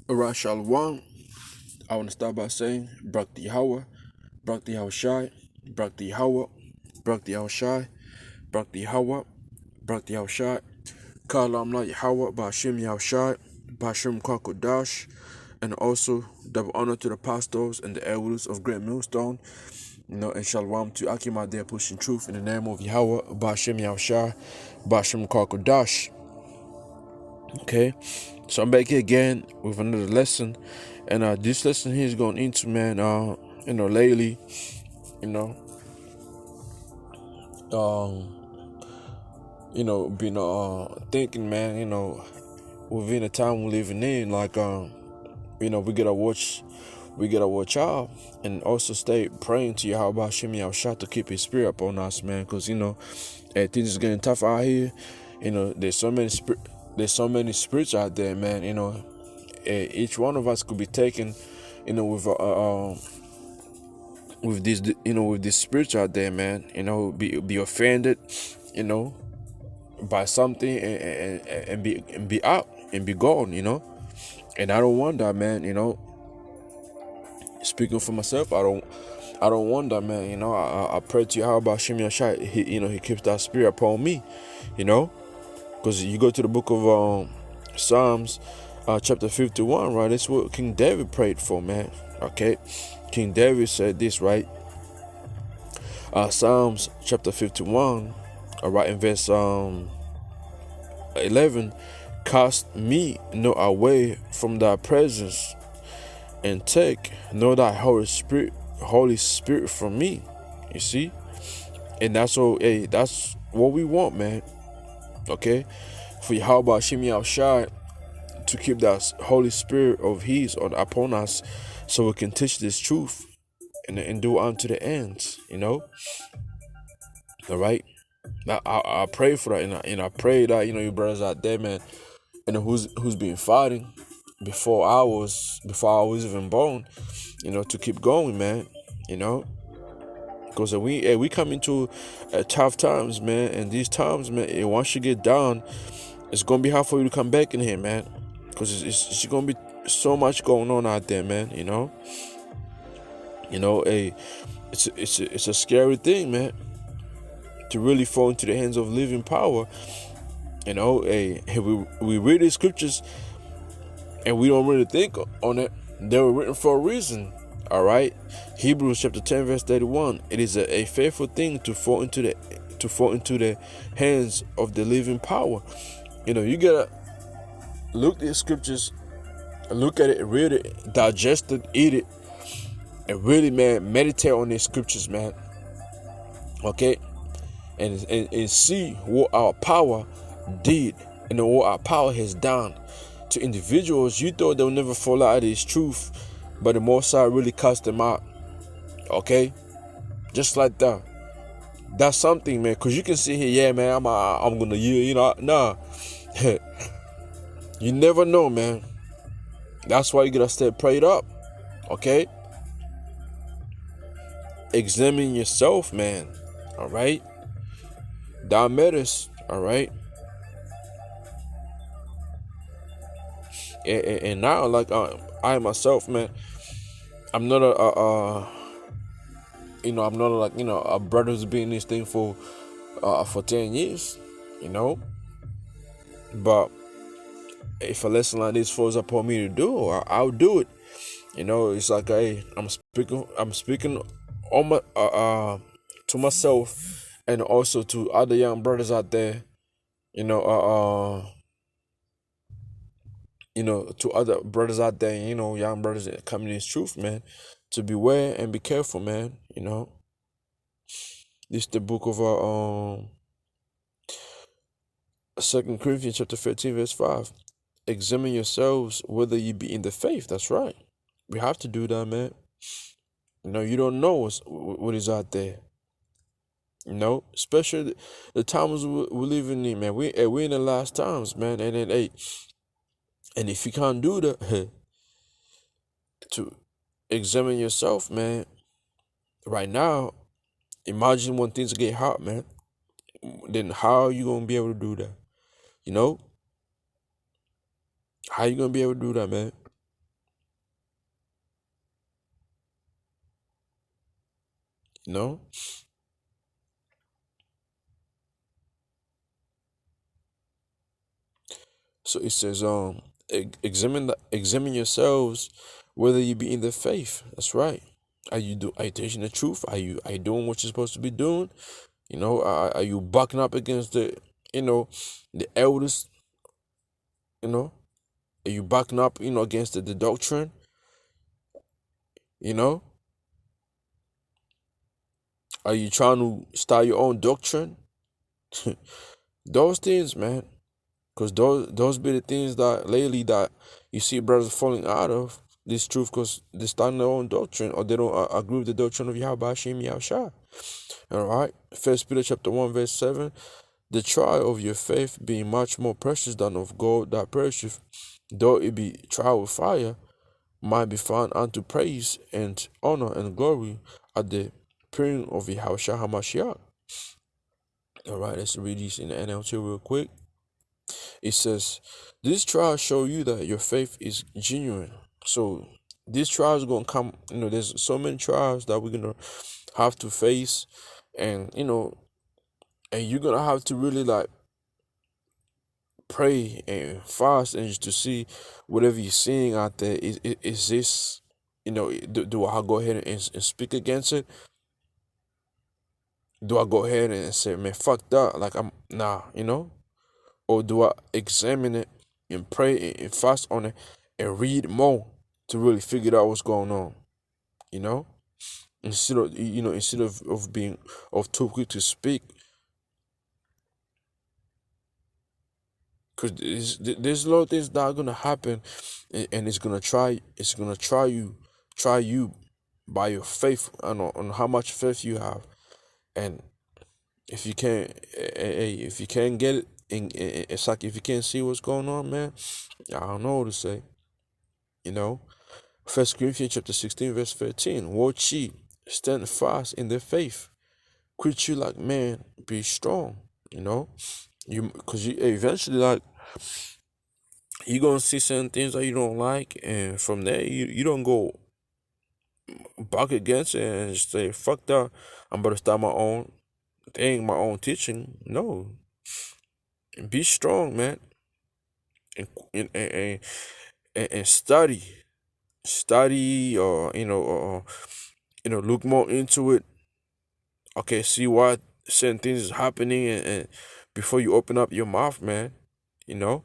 Alright, Shalom. I want to start by saying, Brak the Yahawah, Brak the Yahawashi, Brak the Yahawah, Brak the Yahawashi, Brak the Yahawah, Brak the Yahawashi, Kalam La Yahawah, Bashim Yahawashi, Bashim Kwakodash, and also double honor to the pastors and the elders of Great Millstone, and Shalom to Akim there pushing truth in the name of Yahweh, Bashim Yahawashi, Bashim Kwakodash. Okay, so I'm back here again with another lesson, and this lesson here is going into, man, lately, you know, been thinking, man, within the time we're living in, like, we gotta watch out, and also stay praying to Yahweh Shemi Yahawashi to keep His spirit upon us, man, because things is getting tough out here. There's so many spirits out there, man. Each one of us could be taken, with this spirits out there, man. Be offended, by something, and be out and be gone, And I don't want that, man. Speaking for myself, I don't want that, man. I pray to Yahweh Shemi Yahawashi. He keeps that spirit upon me, because you go to the book of Psalms, chapter 51, right? That's what King David prayed for, man. Okay, King David said this, right? Psalms chapter 51, right, in verse 11, cast me not away from thy presence, and take not thy Holy Spirit from me. You see, and that's what we want, man. Okay, for Yahawah Shemi Yahawashi to keep that Holy Spirit of His upon us, so we can teach this truth and do unto the ends. All right. I pray for that, and I pray that you brothers out there, man, who's been fighting before I was even born, to keep going, man. Because we come into tough times, man, and these times, man, once you get down, it's gonna be hard for you to come back in here, man, because it's gonna be so much going on out there, man. It's a scary thing, man, to really fall into the hands of living power. We read the scriptures and we don't really think on it. They were written for a reason. All right, Hebrews chapter 10 verse 31. It is a faithful thing to fall into the hands of the living power. You gotta look at the scriptures, look at it, read it, digest it, eat it, and really, man, meditate on these scriptures, man. Okay, and see what our power did, and what our power has done to individuals. You thought they'll never fall out of this truth, but the Most High really cast them out. Okay, just like that. That's something, man. Cause you can sit here, yeah, man. I'm gonna nah. You never know, man. That's why you gotta stay prayed up. Okay, examine yourself, man. All right, that matters. All right. And now, like, I myself, man, I'm not a brother who's been in this thing for 10 years, but if a lesson like this falls upon me to do, I'll do it. It's like, hey, I'm speaking on my to myself, and also to other young brothers out there, to other brothers out there, young brothers that come in this truth, man, to beware and be careful, man. This is the book of 2 Corinthians chapter 13 verse 5. Examine yourselves whether you be in the faith. That's right. We have to do that, man. You don't know what is out there. Especially the times we're living in, man. We're in the last times, man. And then, hey, and if you can't do that, to examine yourself, man, right now, imagine when things get hot, man. Then how are you gonna be able to do that? How you gonna be able to do that, man? You know. So it says, examine yourselves whether you be in the faith. That's right. Are you teaching the truth? Are you doing what you're supposed to be doing? You know, are you bucking up against you know, the elders? You know, are you bucking up, against the doctrine? You know, are you trying to start your own doctrine? Those things, man. Because those be the things that lately that you see brothers falling out of this truth because they start their own doctrine or they don't agree with the doctrine of Yahawashi and Yahawashi. All right. First Peter chapter 1 verse 7. The trial of your faith being much more precious than of gold that perisheth, though it be tried with fire, might be found unto praise and honor and glory at the appearing of Yahawashi HaMashiach. All right, let's read these in the NLT real quick. It says, "These trials show you that your faith is genuine." So these trials are gonna come. There's so many trials that we're gonna have to face, and and you're gonna have to really like pray and fast and just to see whatever you're seeing out there. Is this, do I go ahead and speak against it? Do I go ahead and say, man, fuck that? Like I'm nah, or do I examine it and pray and fast on it and read more to really figure out what's going on? You know, instead of being of too quick to speak, because there's a lot of things that are gonna happen, and it's gonna try you by your faith on how much faith you have, and if you can't, if you can't get it, and it's like if you can't see what's going on, man, I don't know what to say. You know, First Corinthians chapter 16 verse 13. Watch ye, stand fast in the faith. Quit you like man, be strong. Because you eventually like you gonna see certain things that you don't like, and from there you don't go back against it and just say fuck that. I'm about to start my own thing, my own teaching. No, be strong, man, and and and, and study, or look more into it. Okay, see what certain things is happening, and before you open up your mouth, man, you know,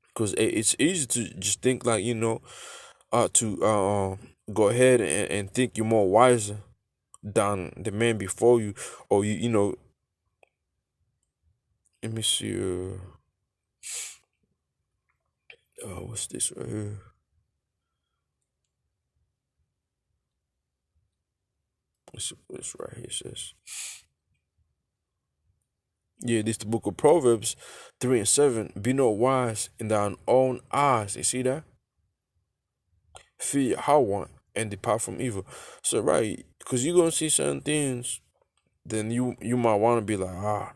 because it's easy to just think like to go ahead and think you're more wiser than the man before you, or let me see, what's this right here? This right here says, yeah, this the book of Proverbs 3:7. Be not wise in thine own eyes. You see that? Fear Yahawah and depart from evil. So right, because you're gonna see certain things, then you might want to be like,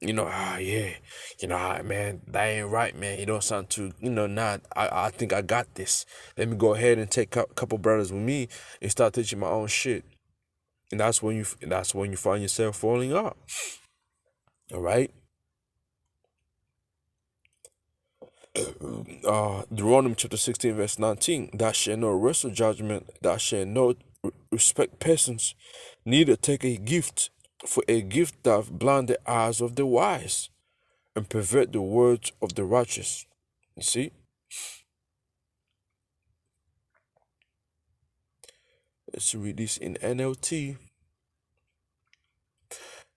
yeah, man, that ain't right, man. You don't sound too, not. I think I got this. Let me go ahead and take a couple brothers with me and start teaching my own shit. And that's when you find yourself falling off. All right. Deuteronomy chapter 16 verse 19. Thou shalt not wrestle judgment. Thou shalt not respect persons, neither take a gift, for a gift doth blind the eyes of the wise and pervert the words of the righteous. You see? Let's read this in NLT.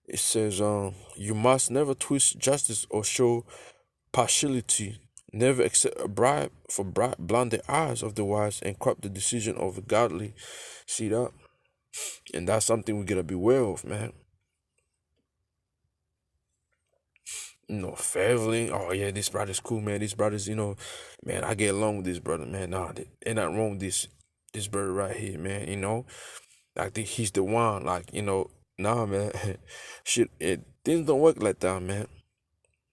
It says, you must never twist justice or show partiality. Never accept a bribe, for bribe blind the eyes of the wise and corrupt the decision of the godly. See that? And that's something we gotta beware of, man. Failing. Oh yeah, this brother's cool, man. This brother's, man, I get along with this brother, man. Nah, ain't nothing wrong with this brother right here, man. I think he's the one. Like, nah, man. Shit, things don't work like that, man.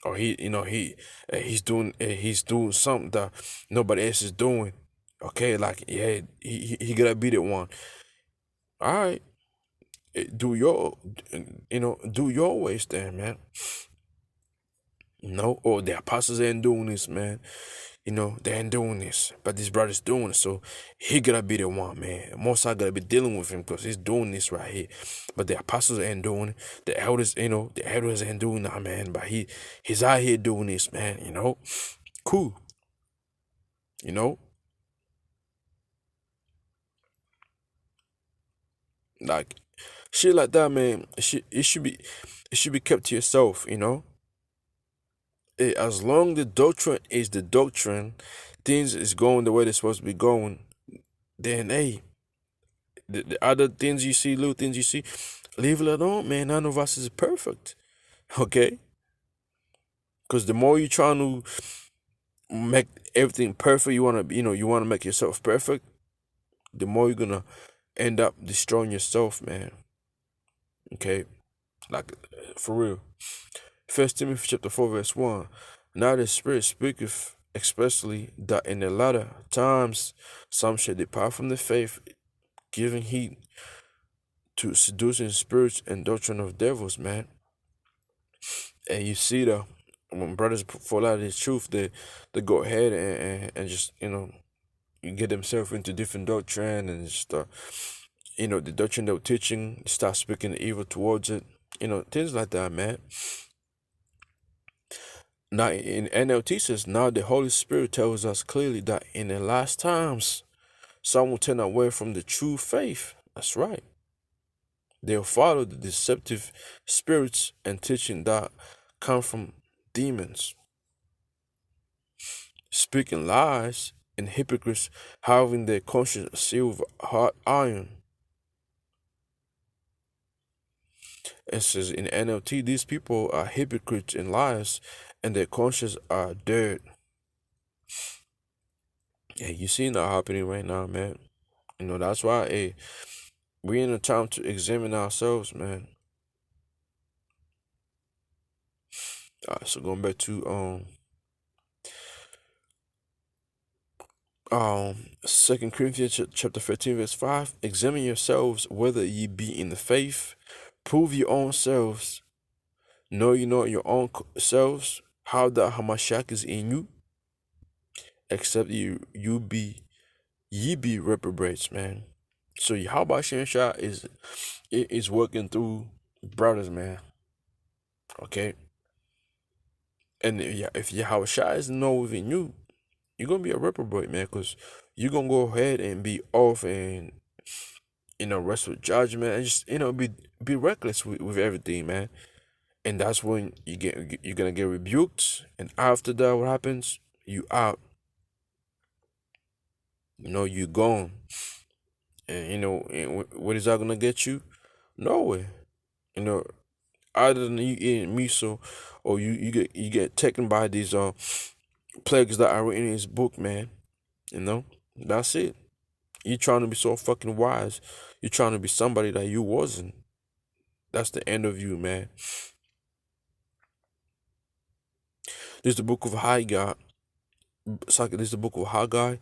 Or he's doing something that nobody else is doing. Okay, like yeah, he gotta be the one. All right, do your, do your ways then, man. No, or the apostles ain't doing this, man. They ain't doing this, but this brother's doing it, so he gotta be the one, man. Most I gotta be dealing with him because he's doing this right here. But the apostles ain't doing it. The elders ain't doing that, man. But he's out here doing this, man. Cool. You know, like shit like that, man. It should be kept to yourself. As long the doctrine is the doctrine, things is going the way they're supposed to be going. Then hey, the other things you see, little things you see, leave it alone, man. None of us is perfect, okay? Because the more you trying to make everything perfect, you wanna make yourself perfect. The more you're gonna end up destroying yourself, man. Okay, like for real. First Timothy chapter 4 verse 1. Now the Spirit speaketh expressly that in the latter times some shall depart from the faith, giving heed to seducing spirits and doctrine of devils, man. And you see the when brothers fall out of the truth, they go ahead and just you get themselves into different doctrine and just the doctrine they were teaching start speaking evil towards it, things like that, man. Now in NLT says now the Holy Spirit tells us clearly that in the last times some will turn away from the true faith. That's right. They'll follow the deceptive spirits and teaching that come from demons, speaking lies, and hypocrites having their conscience sealed with hot iron. It says in NLT, these people are hypocrites and liars, and their conscience are dirt. Yeah, you seeing that happening right now, man. That's why we in a time to examine ourselves, man. So going back to Second Corinthians chapter 13 verse 5. Examine yourselves whether ye be in the faith. Prove your own selves. Know you know your own selves how that Hamashiach is in you. Except ye be reprobates, man. So Yahawashi Shah is working through brothers, man. Okay. And if Yahawashi is no within you, you're gonna be a reprobate, man, because you're gonna go ahead and be off and rest with judgment and just be reckless with everything, man. And that's when you're gonna get rebuked, and after that, what happens? You out. You gone. And what is that gonna get you? Nowhere. You know, other than you eating miso, or you get taken by these plagues that are written in his book, man. That's it. You trying to be so fucking wise. You trying to be somebody that you wasn't. That's the end of you, man. This is the book of Haggai. This is the book of Haggai,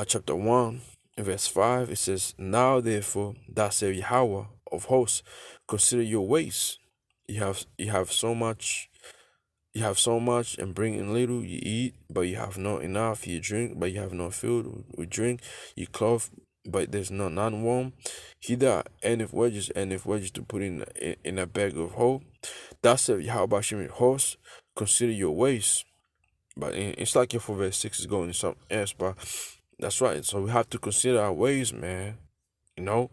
chapter 1, verse 5. It says, now therefore, thus saith Yahawah of hosts, consider your ways. You have so much and bring in little. You eat, but you have not enough. You drink, but you have not filled with drink. You clothe, but there's none warm. He that endeth wages to put in a bag of hoe. That's it. How about you, horse? Consider your ways. But it's like your 4 verse 6 is going to something else, but that's right. So we have to consider our ways, man. You know,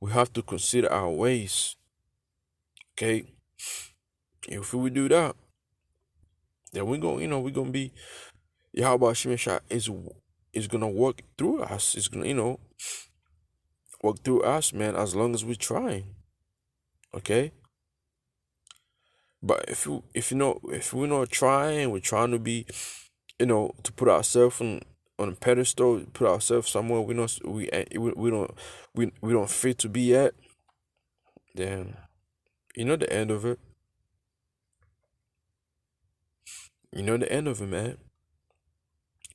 we have to consider our ways. Okay, if we do that, then we're gonna be Yahweh Shemeshah is gonna work through us. It's gonna work through us, man. As long as we're trying, okay. But if we're not trying, we're trying to be, to put ourselves on a pedestal, put ourselves somewhere we don't fit to be at, then the end of it. The end of it, man.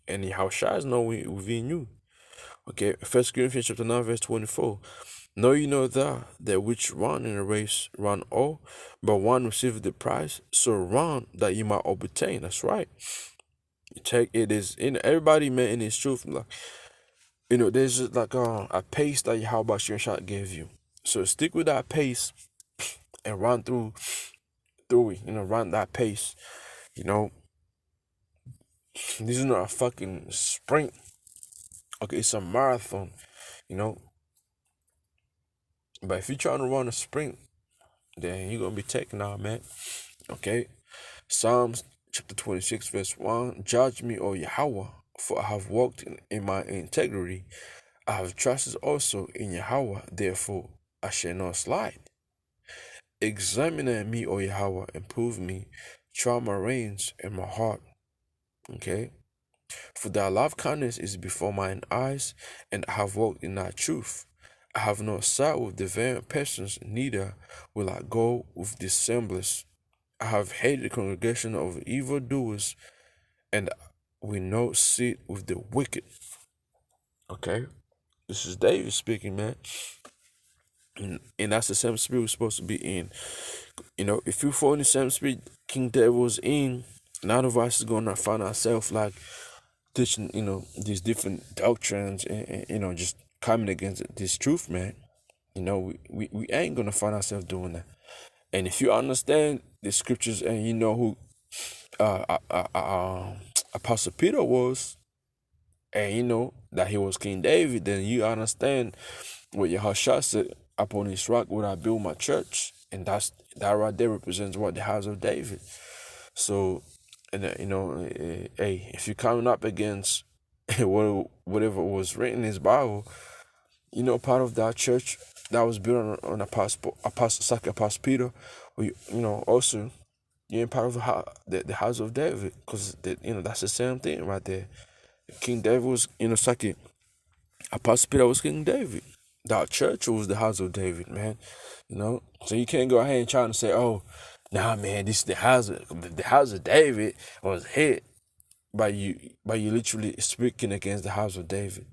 And how shy is not within you. Okay, 1 Corinthians chapter 9, verse 24. Know you know that which run in a race run all, but one receiveth the prize. So run that you might obtain. That's right. Check it is in everybody, man, in his truth. Like, there's just like a pace that Yahawashi shot gave you. So stick with that pace and run through it. Run that pace. You know, this is not a fucking sprint. Okay, it's a marathon. You know, but if you're trying to run a sprint, then you're gonna be taken out, man. Okay. Psalms chapter 26, verse 1. Judge me, O Yahawah, for I have walked in my integrity. I have trusted also in Yahawah, therefore I shall not slide. Examine me, O Yahawah, and prove me. Try my reins and my heart. Okay. For thy love kindness is before mine eyes, and I have walked in thy truth. I have not sat with the vain persons, neither will I go with dissemblers. I have hated the congregation of evildoers, and will not sit with the wicked. Okay? This is David speaking, man. And that's the same spirit we're supposed to be in. If you fall in the same spirit King David was in, none of us is gonna find ourselves like teaching, these different doctrines and just coming against this truth, man. We ain't gonna find ourselves doing that. And if you understand the scriptures and you know who Apostle Peter was, and you know that he was King David, then you understand what Yahawashi said, upon this rock would I build my church. And that right there represents what the house of David. So, and hey, if you're coming up against whatever was written in his Bible, part of that church that was built on Apostle Peter, or also you're in part of the house of David, because that's the same thing right there. King David was, Apostle Peter was King David. That church was the house of David, man. So you can't go ahead and try to say, oh, nah, man, this is the house of David was hit by you literally speaking against the house of David.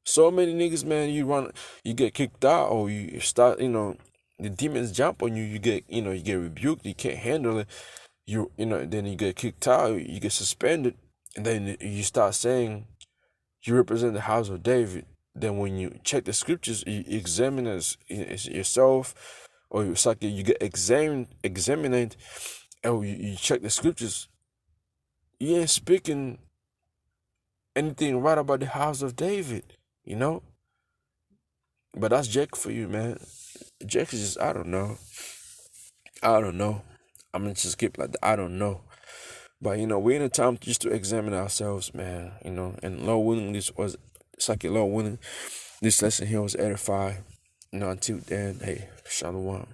So many niggas, man, you get kicked out, or you start, the demons jump on you, you get rebuked, you can't handle it, then you get kicked out, you get suspended, and then you start saying you represent the house of David. Then when you check the scriptures, you examine yourself, or it's like you get examined, and you check the scriptures, you ain't speaking anything right about the house of David, But that's Jack for you, man. Jack is just, I don't know. I'm gonna just keep like that. I don't know. But we're in a time just to examine ourselves, man. And Lord willing, it's like Lord willing, this lesson here was edifying. Until then, hey, shalom.